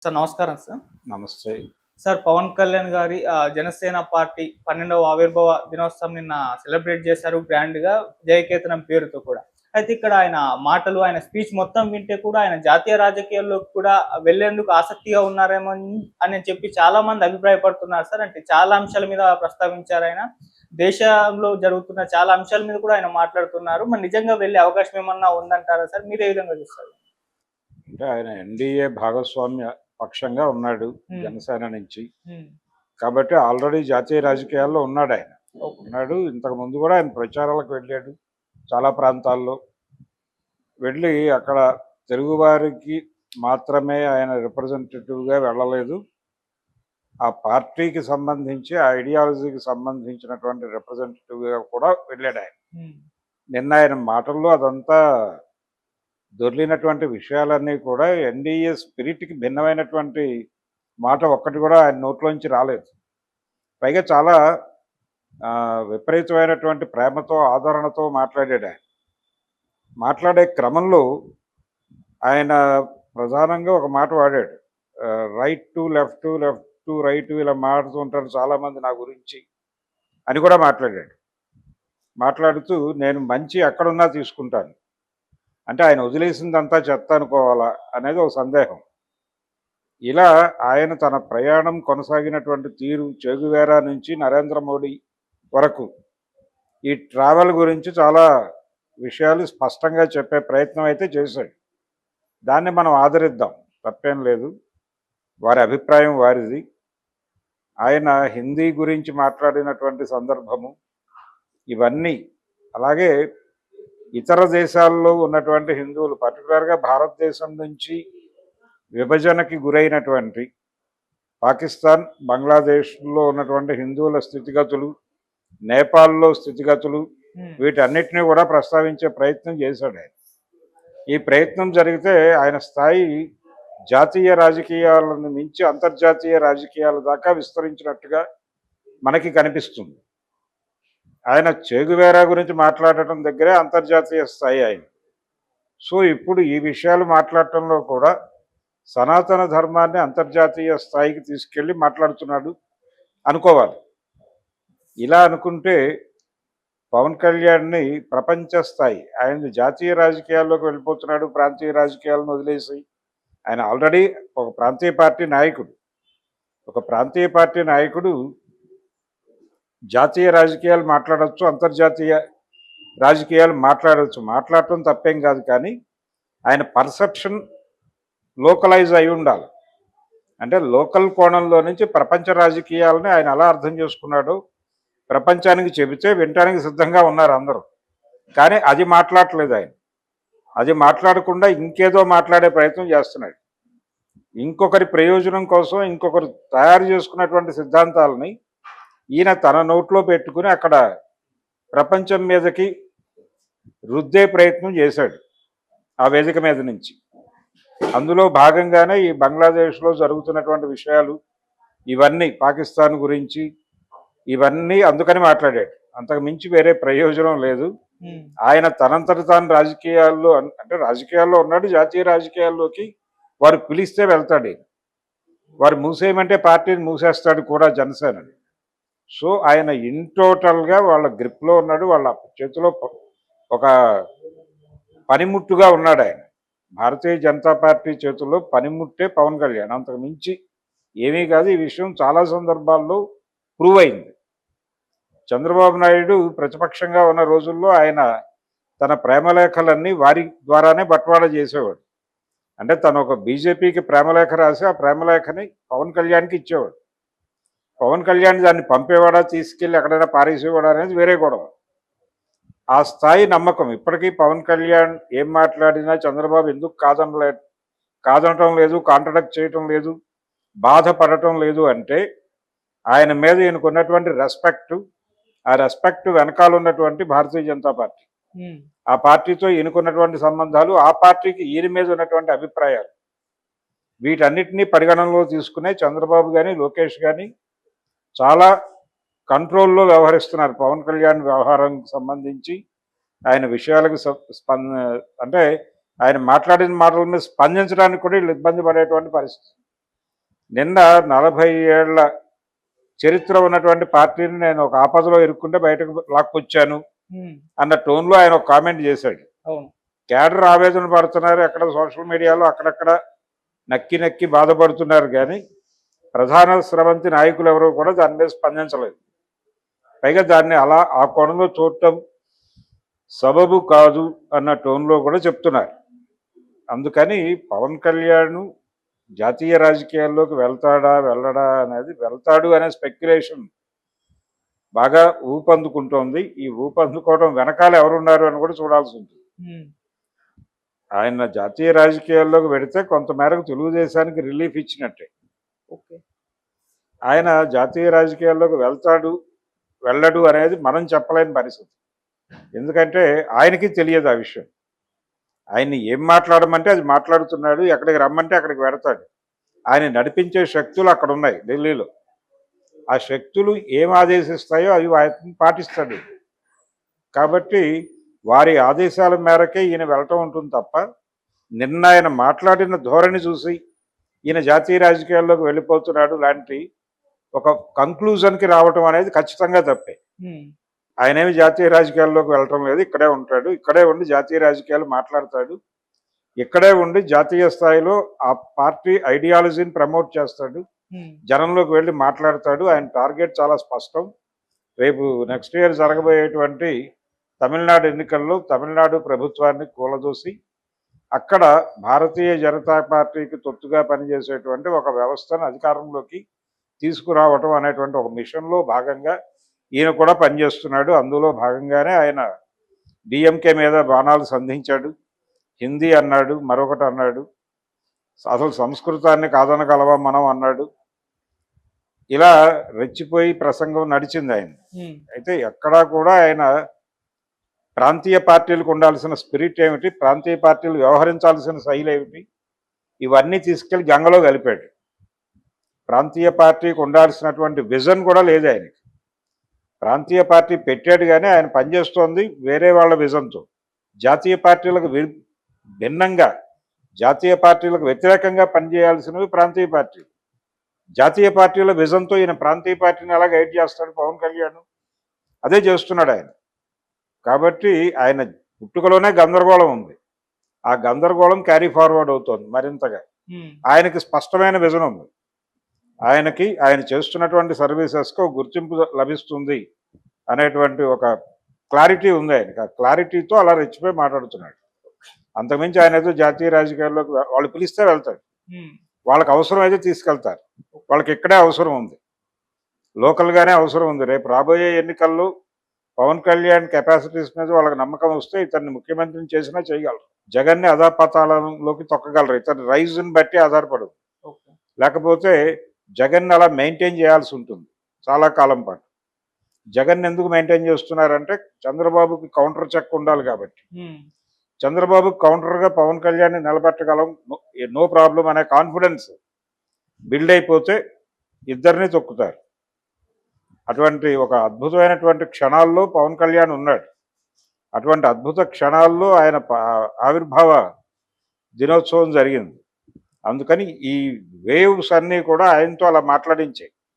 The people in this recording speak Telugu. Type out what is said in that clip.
సార్ నమస్కారం సార్. నమస్తే. సార్ పవన్ కళ్యాణ్ గారి జనసేన పార్టీ 12వ ఆవిర్భావ దినోత్సవం నిన్న సెలబ్రేట్ చేశారు గ్రాండ్‌గా జయకేతనం పేరుతో కూడా. అయితే ఇక్కడ ఆయన మాటలు, ఆయన స్పీచ్ మొత్తం వింటే కూడా ఆయన జాతీయ రాజకీయాల్లోకి కూడా వెళ్ళేందుకు ఆసక్తిగా ఉన్నారేమో అని చెప్పి చాలామంది అభిప్రాయపడుతున్నారు సార్. అంటే చాలా అంశాల మీద ప్రస్తావించారాయన. దేశంలో జరుగుతున్న చాలా అంశాల మీద కూడా ఆయన మాట్లాడుతున్నారు. మరి నిజంగా వెళ్ళే అవకాశం ఏమన్నా ఉందంటారా సార్? మీరు ఏ విధంగా చూస్తారు? అంటే ఆయన ఎన్డీఏ భాగస్వామ్య పక్షంగా ఉన్నాడు జనసేన నుంచి. కాబట్టి ఆల్రెడీ జాతీయ రాజకీయాల్లో ఉన్నాడాయన. ఇంతకుముందు కూడా ఆయన ప్రచారాలకు వెళ్ళాడు చాలా ప్రాంతాల్లో. వెళ్ళి అక్కడ తెలుగువారికి మాత్రమే ఆయన రిప్రజెంటేటివ్గా వెళ్ళలేదు. ఆ పార్టీకి సంబంధించి, ఆ ఐడియాలజీకి సంబంధించినటువంటి రిప్రజెంటేటివ్గా కూడా వెళ్ళాడు ఆయన. నిన్న ఆయన మాటల్లో అదంతా దొర్లినటువంటి విషయాలన్నీ కూడా ఎన్డీఏ స్పిరిట్కి భిన్నమైనటువంటి మాట ఒక్కటి కూడా ఆయన నోట్లోంచి రాలేదు. పైగా చాలా విపరీతమైనటువంటి ప్రేమతో, ఆదరణతో మాట్లాడాడు ఆయన. మాట్లాడే క్రమంలో ఆయన ప్రధానంగా ఒక మాట వాడాడు. Right to left, left to right, ఇలా మాట్లాడుతూ ఉంటారు చాలామంది నా గురించి అని కూడా మాట్లాడాడు. మాట్లాడుతూ నేను మంచి ఎక్కడున్నా తీసుకుంటాను అంటే ఆయన వదిలేసిందంతా చెత్త అనుకోవాలా అనేది ఒక సందేహం. ఇలా ఆయన తన ప్రయాణం కొనసాగినటువంటి తీరు చెగువేరా నుంచి నరేంద్ర మోడీ వరకు ఈ ట్రావెల్ గురించి చాలా విషయాలు స్పష్టంగా చెప్పే ప్రయత్నం అయితే చేశాడు. దాన్ని మనం ఆదరిద్దాం, తప్పేం లేదు. వారి అభిప్రాయం వారిది. ఆయన హిందీ గురించి మాట్లాడినటువంటి సందర్భము ఇవన్నీ, అలాగే ఇతర దేశాల్లో ఉన్నటువంటి హిందువులు, పర్టికులర్గా భారతదేశం నుంచి విభజనకి గురైనటువంటి పాకిస్తాన్, బంగ్లాదేశ్లో ఉన్నటువంటి హిందువుల స్థితిగతులు, నేపాల్లో స్థితిగతులు, వీటన్నిటినీ కూడా ప్రస్తావించే ప్రయత్నం చేశాడు ఆయన. ఈ ప్రయత్నం జరిగితే ఆయన స్థాయి జాతీయ రాజకీయాలను మించి అంతర్జాతీయ రాజకీయాల దాకా విస్తరించినట్టుగా మనకి కనిపిస్తుంది. ఆయన చెగువేరా గురించి మాట్లాడటం దగ్గరే అంతర్జాతీయ స్థాయి ఆయన. సో ఇప్పుడు ఈ విషయాలు మాట్లాడటంలో కూడా సనాతన ధర్మాన్ని అంతర్జాతీయ స్థాయికి తీసుకెళ్ళి మాట్లాడుతున్నాడు అనుకోవాలి. ఇలా అనుకుంటే పవన్ కళ్యాణ్ని ప్రపంచ స్థాయి, ఆయన జాతీయ రాజకీయాల్లోకి వెళ్ళిపోతున్నాడు, ప్రాంతీయ రాజకీయాలను వదిలేసి. ఆయన ఆల్రెడీ ఒక ప్రాంతీయ పార్టీ నాయకుడు. ఒక ప్రాంతీయ పార్టీ నాయకుడు జాతీయ రాజకీయాలు మాట్లాడవచ్చు, అంతర్జాతీయ రాజకీయాలు మాట్లాడవచ్చు. మాట్లాడటం తప్పేం కాదు, కానీ ఆయన పర్సెప్షన్ లోకలైజ్ అయి ఉండాలి. అంటే లోకల్ కోణంలో నుంచి ప్రపంచ రాజకీయాలని ఆయన ఎలా అర్థం చేసుకున్నాడో ప్రపంచానికి చెబితే వినటానికి సిద్ధంగా ఉన్నారు అందరూ. కానీ అది మాట్లాడట్లేదు ఆయన. అది మాట్లాడకుండా ఇంకేదో మాట్లాడే ప్రయత్నం చేస్తున్నాడు. ఇంకొకరి ప్రయోజనం కోసం ఇంకొకరు తయారు చేసుకున్నటువంటి సిద్ధాంతాలని ఈయన తన నోట్లో పెట్టుకుని అక్కడ ప్రపంచం మీదకి రుద్దే ప్రయత్నం చేశాడు ఆ వేదిక మీద నుంచి. అందులో భాగంగానే ఈ బంగ్లాదేశ్లో జరుగుతున్నటువంటి విషయాలు ఇవన్నీ, పాకిస్తాన్ గురించి ఇవన్నీ అందుకని మాట్లాడాడు. అంతకు మించి వేరే ప్రయోజనం లేదు. ఆయన తనంతట తాను రాజకీయాల్లో, అంటే రాజకీయాల్లో ఉన్నాడు, జాతీయ రాజకీయాల్లోకి వారు పిలిస్తే వెళ్తాడు. వారు మూసేయమంటే పార్టీని మూసేస్తాడు కూడా జనసేనని. సో ఆయన ఇన్ టోటల్గా వాళ్ళ గ్రిప్లో ఉన్నాడు, వాళ్ళ చేతిలో ఒక పనిముట్టుగా ఉన్నాడు ఆయన. భారతీయ జనతా పార్టీ చేతుల్లో పనిముట్టే పవన్ కళ్యాణ్, అంతకు మించి ఏమీ కాదు. ఈ విషయం చాలా సందర్భాల్లో ప్రూవ్ అయింది. చంద్రబాబు నాయుడు ప్రతిపక్షంగా ఉన్న రోజుల్లో ఆయన తన ప్రేమలేఖలన్నీ వారి ద్వారానే బట్వాడా చేసేవాడు. అంటే తను ఒక బీజేపీకి ప్రేమలేఖ రాసి ఆ ప్రేమలేఖని పవన్ కళ్యాణ్కి ఇచ్చేవాడు. పవన్ కళ్యాణ్ దాన్ని పంపేవాడా, తీసుకెళ్ళి ఎక్కడైనా పారేసేవాడా అనేది వేరే గొడవ. ఆ స్థాయి నమ్మకం ఇప్పటికీ పవన్ కళ్యాణ్ ఏం మాట్లాడినా చంద్రబాబు ఎందుకు కాదనటం లేదు, కాంట్రడక్ట్ చేయటం లేదు, బాధపడటం లేదు అంటే ఆయన మీద ఈయనకున్నటువంటి రెస్పెక్ట్, ఆ రెస్పెక్ట్ వెనకాల ఉన్నటువంటి భారతీయ జనతా పార్టీ, ఆ పార్టీతో ఈయనకున్నటువంటి సంబంధాలు, ఆ పార్టీకి ఈయన మీద ఉన్నటువంటి అభిప్రాయాలు, వీటన్నిటినీ పరిగణనలో తీసుకునే చంద్రబాబు కానీ లోకేష్ కానీ చాలా కంట్రోల్లో వ్యవహరిస్తున్నారు. పవన్ కళ్యాణ్ వ్యవహారానికి సంబంధించి ఆయన విషయాలకు అంటే ఆయన మాట్లాడిన మాటల మీద స్పందించడానికి కూడా వీళ్ళు ఇబ్బంది పడేటువంటి పరిస్థితి. నిన్న 40 ఏళ్ల చరిత్ర ఉన్నటువంటి పార్టీని నేను ఒక ఆపదలో ఇరుక్కుంటే బయటకు లాక్కొచ్చాను అన్న టోన్లో ఆయన ఒక కామెంట్ చేశాడు. అవును. క్యాడర్ ఆవేదన పడుతున్నారు, ఎక్కడ సోషల్ మీడియాలో అక్కడక్కడ నక్కి నక్కి బాధపడుతున్నారు, కానీ ప్రధాన స్రవంతి నాయకులు ఎవరు కూడా దాని మీద స్పందించలేదు. పైగా దాన్ని అలా ఆ కోణంలో చూడటం సబబు కాదు అన్న టోన్లో కూడా చెప్తున్నారు. అందుకని పవన్ కళ్యాణ్ జాతీయ రాజకీయాల్లోకి వెళ్ళడా అనేది, వెళ్తాడు అనే స్పెక్యులేషన్ బాగా ఊపందుకుంటోంది. ఈ ఊపందుకోవడం వెనకాల ఎవరున్నారు అని కూడా చూడాల్సి ఉంటుంది. ఆయన జాతీయ రాజకీయాల్లోకి వెడితే కొంతమేరకు తెలుగుదేశానికి రిలీఫ్ ఇచ్చినట్టే. ఓకే. ఆయన జాతీయ రాజకీయాల్లోకి వెళ్ళడు అనేది మనం చెప్పలేని పరిస్థితి. ఎందుకంటే ఆయనకి తెలియదు ఆ విషయం. ఆయన్ని ఏం మాట్లాడమంటే అది మాట్లాడుతున్నాడు, ఎక్కడికి రమ్మంటే అక్కడికి వెడతాడు. ఆయన నడిపించే శక్తులు అక్కడ ఉన్నాయి ఢిల్లీలో. ఆ శక్తులు ఏం ఆదేశిస్తాయో అవి వాటిని పాటిస్తాడు. కాబట్టి వారి ఆదేశాల మేరకే ఈయన వెళ్ళటం ఉంటుంది తప్ప, నిన్న ఆయన మాట్లాడిన ధోరణి చూసి ఈయన జాతీయ రాజకీయాల్లోకి వెళ్ళిపోతున్నాడు లాంటి ఒక కంక్లూజన్కి రావటం అనేది ఖచ్చితంగా తప్పే. ఆయనేమి జాతీయ రాజకీయాల్లోకి వెళ్ళటం లేదు, ఇక్కడే ఉంటాడు, ఇక్కడే ఉండి జాతీయ రాజకీయాలు మాట్లాడతాడు, ఇక్కడే ఉండి జాతీయ స్థాయిలో ఆ పార్టీ ఐడియాలజీని ప్రమోట్ చేస్తాడు, జనంలోకి వెళ్ళి మాట్లాడతాడు. ఆయన టార్గెట్ చాలా స్పష్టం. రేపు నెక్స్ట్ ఇయర్ జరగబోయేటువంటి తమిళనాడు ఎన్నికల్లో తమిళనాడు ప్రభుత్వాన్ని కూలదోసి అక్కడ భారతీయ జనతా పార్టీకి తొత్తుగా పనిచేసేటువంటి ఒక వ్యవస్థను అధికారంలోకి తీసుకురావటం అనేటువంటి ఒక మిషన్లో భాగంగా ఈయన కూడా పనిచేస్తున్నాడు. అందులో భాగంగానే ఆయన డిఎంకే మీద బాణాలు సంధించాడు, హిందీ అన్నాడు, మరొకటి అన్నాడు, అసలు సంస్కృతాన్ని కాదనగలవా మనం అన్నాడు. ఇలా రెచ్చిపోయి ప్రసంగం నడిచింది ఆయన. అయితే ఎక్కడా కూడా ఆయన ప్రాంతీయ పార్టీలకు ఉండాల్సిన స్పిరిట్ ఏమిటి, ప్రాంతీయ పార్టీలు వ్యవహరించాల్సిన శైలి ఏమిటి, ఇవన్నీ తీసుకెళ్లి గంగలో కలిపాడు. ప్రాంతీయ పార్టీకి ఉండాల్సినటువంటి విజన్ కూడా లేదు ఆయనకి. ప్రాంతీయ పార్టీ పెట్టాడు కానీ ఆయన పనిచేస్తోంది వేరే వాళ్ళ విజన్తో. జాతీయ పార్టీలకు భిన్నంగా, జాతీయ పార్టీలకు వ్యతిరేకంగా పనిచేయాల్సినవి ప్రాంతీయ పార్టీలు. జాతీయ పార్టీల విజన్తో ఈయన ప్రాంతీయ పార్టీని ఎలా గైడ్ చేస్తాడు పవన్ కళ్యాణ్? అదే చేస్తున్నాడు ఆయన. కాబట్టి ఆయన పుట్టుకలోనే గందరగోళం ఉంది. ఆ గందరగోళం క్యారీ ఫార్వర్డ్ అవుతోంది మరింతగా. ఆయనకి స్పష్టమైన విజన్ ఉంది. ఆయన చేస్తున్నటువంటి సర్వీసెస్కి ఒక గుర్తింపు లభిస్తుంది అనేటువంటి ఒక క్లారిటీ ఉంది ఆయనకి. ఆ క్లారిటీతో అలా రెచ్చిపోయి మాట్లాడుతున్నాడు. అంతకుమించి ఆయన ఏదో జాతీయ రాజకీయాల్లోకి వాళ్ళు పిలిస్తే వెళ్తాడు, వాళ్ళకి అవసరం అయితే తీసుకెళ్తారు. వాళ్ళకి ఇక్కడే అవసరం ఉంది, లోకల్గానే అవసరం ఉంది. రేపు రాబోయే ఎన్నికల్లో పవన్ కళ్యాణ్ కెపాసిటీస్ మీద వాళ్ళకి నమ్మకం వస్తే ఇతన్ని ముఖ్యమంత్రిని చేసినా చేయగలరు. జగన్ని అధాపాతాళంలోకి తొక్కగలరు. ఇతని రైజ్ని బట్టి ఆధారపడదు. లేకపోతే జగన్ అలా మెయింటైన్ చేయాల్సి ఉంటుంది చాలా కాలం పాటు. జగన్ ఎందుకు మెయింటైన్ చేస్తున్నారంటే చంద్రబాబుకి కౌంటర్ చెక్ ఉండాలి కాబట్టి. చంద్రబాబుకి కౌంటర్గా పవన్ కళ్యాణ్ని నిలబెట్టగలం, నో ప్రాబ్లం అనే కాన్ఫిడెన్స్ బిల్డ్ అయిపోతే ఇద్దరిని తొక్కుతారు. అటువంటి ఒక అద్భుతమైనటువంటి క్షణాల్లో పవన్ కళ్యాణ్ ఉన్నాడు. అటువంటి అద్భుత క్షణాల్లో ఆయన ఆవిర్భావ దినోత్సవం జరిగింది. అందుకని ఈ వేవ్స్ అన్నీ కూడా ఆయనతో అలా మాట్లాడించాయి.